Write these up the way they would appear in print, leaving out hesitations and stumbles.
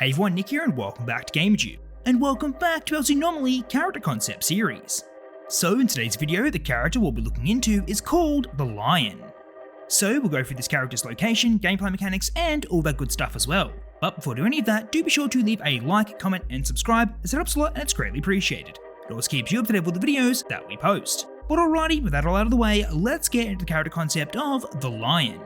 Hey everyone, Nick here and welcome back to Gamerjoob, and welcome back to our Zoonomaly character concept series. So in today's video, the character we'll be looking into is called the Lion. So we'll go through this character's location, gameplay mechanics, and all that good stuff as well. But before doing any of that, do be sure to leave a like, comment, and subscribe, as it helps a lot and it's greatly appreciated. It always keeps you up to date with the videos that we post. But alrighty, with that all out of the way, let's get into the character concept of the Lion.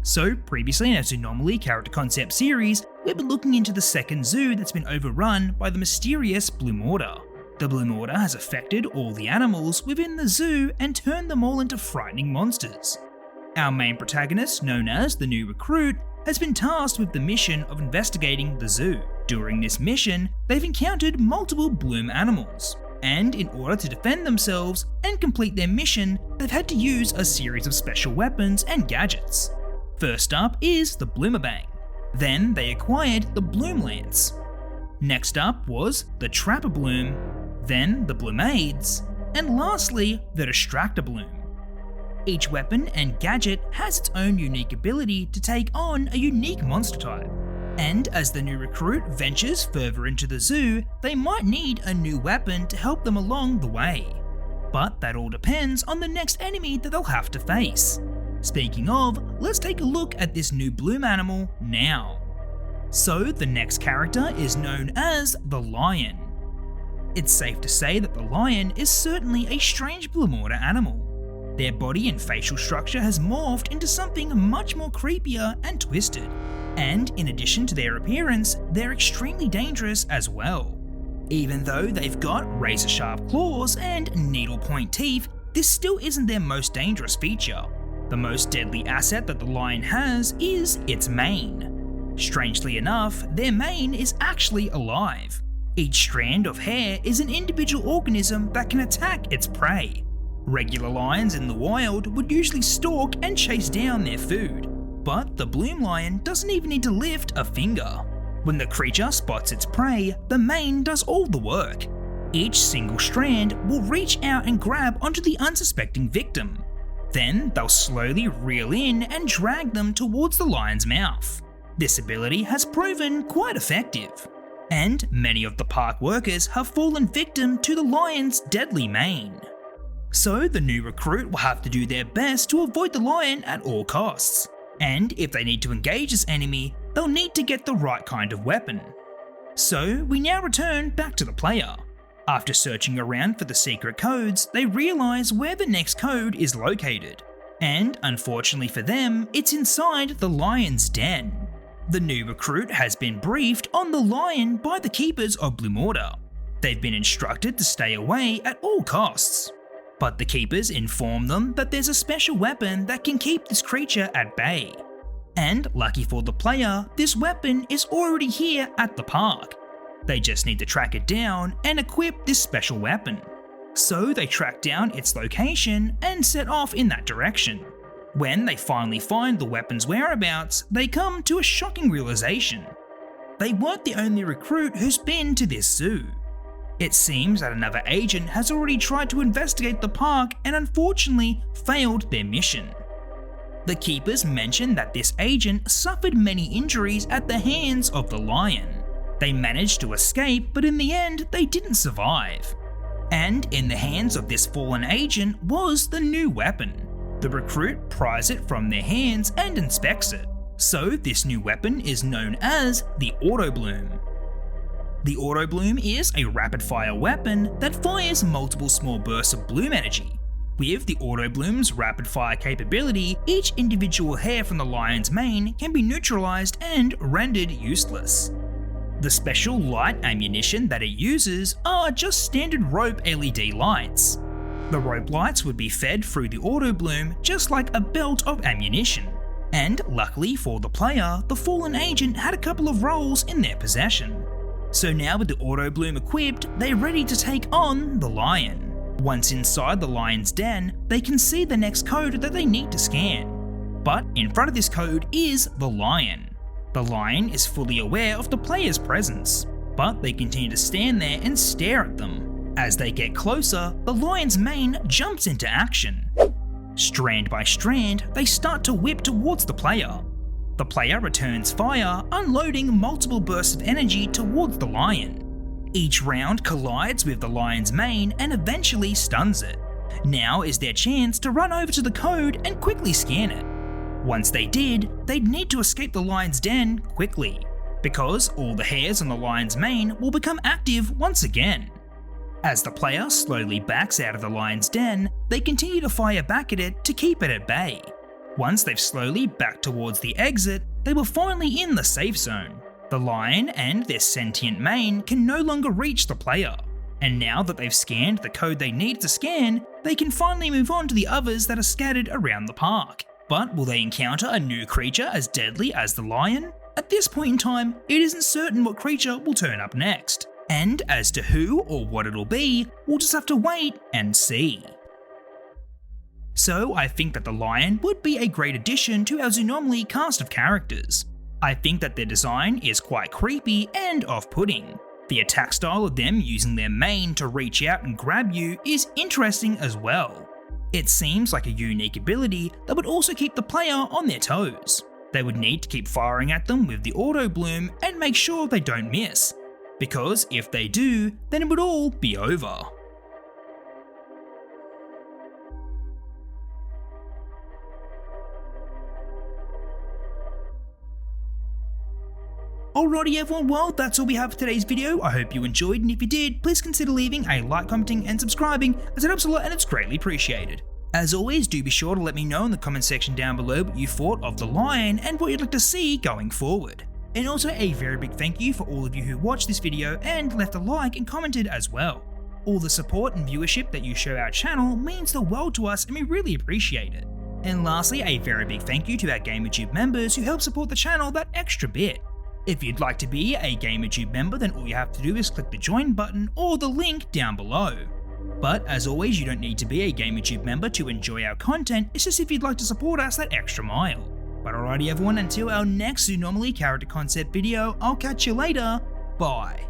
So previously in our Zoonomaly character concept series, we've been looking into the second zoo that's been overrun by the mysterious Bloom Order. The Bloom Order has affected all the animals within the zoo and turned them all into frightening monsters. Our main protagonist, known as the new recruit, has been tasked with the mission of investigating the zoo. During this mission, they've encountered multiple Bloom animals, and in order to defend themselves and complete their mission, they've had to use a series of special weapons and gadgets. First up is the Bloomerbang. Then they acquired the Bloom Lance. Next up was the Trapper Bloom, then the Bloomades, and lastly the Distractor Bloom. Each weapon and gadget has its own unique ability to take on a unique monster type. And as the new recruit ventures further into the zoo, they might need a new weapon to help them along the way. But that all depends on the next enemy that they'll have to face. Speaking of, let's take a look at this new Bloom animal now. So the next character is known as the Lion. It's safe to say that the Lion is certainly a strange Bloom Order animal. Their body and facial structure has morphed into something much more creepier and twisted. And in addition to their appearance, they're extremely dangerous as well. Even though they've got razor sharp claws and needle point teeth, this still isn't their most dangerous feature. The most deadly asset that the Lion has is its mane. Strangely enough, their mane is actually alive. Each strand of hair is an individual organism that can attack its prey. Regular lions in the wild would usually stalk and chase down their food, but the Bloom Lion doesn't even need to lift a finger. When the creature spots its prey, the mane does all the work. Each single strand will reach out and grab onto the unsuspecting victim. Then they'll slowly reel in and drag them towards the lion's mouth. This ability has proven quite effective, and many of the park workers have fallen victim to the lion's deadly mane. So the new recruit will have to do their best to avoid the lion at all costs, and if they need to engage this enemy, they'll need to get the right kind of weapon. So we now return back to the player. After searching around for the secret codes, they realise where the next code is located. And unfortunately for them, it's inside the lion's den. The new recruit has been briefed on the lion by the keepers of Bloom Order. They've been instructed to stay away at all costs. But the keepers inform them that there's a special weapon that can keep this creature at bay. And lucky for the player, this weapon is already here at the park. They just need to track it down and equip this special weapon. So they track down its location and set off in that direction. When they finally find the weapon's whereabouts, they come to a shocking realization. They weren't the only recruit who's been to this zoo. It seems that another agent has already tried to investigate the park and unfortunately failed their mission. The keepers mention that this agent suffered many injuries at the hands of the lion. They managed to escape, but in the end, they didn't survive. And in the hands of this fallen agent was the new weapon. The recruit pries it from their hands and inspects it. So this new weapon is known as the Auto Bloom. The Auto Bloom is a rapid-fire weapon that fires multiple small bursts of bloom energy. With the Auto Bloom's rapid-fire capability, each individual hair from the lion's mane can be neutralized and rendered useless. The special light ammunition that it uses are just standard rope LED lights. The rope lights would be fed through the Auto Bloom just like a belt of ammunition. And luckily for the player, the fallen agent had a couple of rolls in their possession. So now with the Auto Bloom equipped, they're ready to take on the lion. Once inside the lion's den, they can see the next code that they need to scan. But in front of this code is the lion. The lion is fully aware of the player's presence, but they continue to stand there and stare at them. As they get closer, the lion's mane jumps into action. Strand by strand, they start to whip towards the player. The player returns fire, unloading multiple bursts of energy towards the lion. Each round collides with the lion's mane and eventually stuns it. Now is their chance to run over to the code and quickly scan it. Once they did, they'd need to escape the lion's den quickly, because all the hairs on the lion's mane will become active once again. As the player slowly backs out of the lion's den, they continue to fire back at it to keep it at bay. Once they've slowly backed towards the exit, they were finally in the safe zone. The lion and their sentient mane can no longer reach the player, and now that they've scanned the code they need to scan, they can finally move on to the others that are scattered around the park. But will they encounter a new creature as deadly as the lion? At this point in time, it isn't certain what creature will turn up next, and as to who or what it'll be, we'll just have to wait and see. So I think that the lion would be a great addition to our Zoonomaly cast of characters. I think that their design is quite creepy and off-putting. The attack style of them using their mane to reach out and grab you is interesting as well. It seems like a unique ability that would also keep the player on their toes. They would need to keep firing at them with the auto bloom and make sure they don't miss, because if they do, then it would all be over. Alrighty everyone, well that's all we have for today's video. I hope you enjoyed, and if you did, please consider leaving a like, commenting and subscribing, as it helps a lot and it's greatly appreciated. As always, do be sure to let me know in the comment section down below what you thought of the lion and what you'd like to see going forward. And also a very big thank you for all of you who watched this video and left a like and commented as well. All the support and viewership that you show our channel means the world to us and we really appreciate it. And lastly, a very big thank you to our Gamerjoob members who help support the channel that extra bit. If you'd like to be a Gamerjoob member, then all you have to do is click the join button or the link down below. But as always, you don't need to be a Gamerjoob member to enjoy our content, it's just if you'd like to support us that extra mile. But alrighty everyone, until our next Zoonomaly character concept video, I'll catch you later, bye.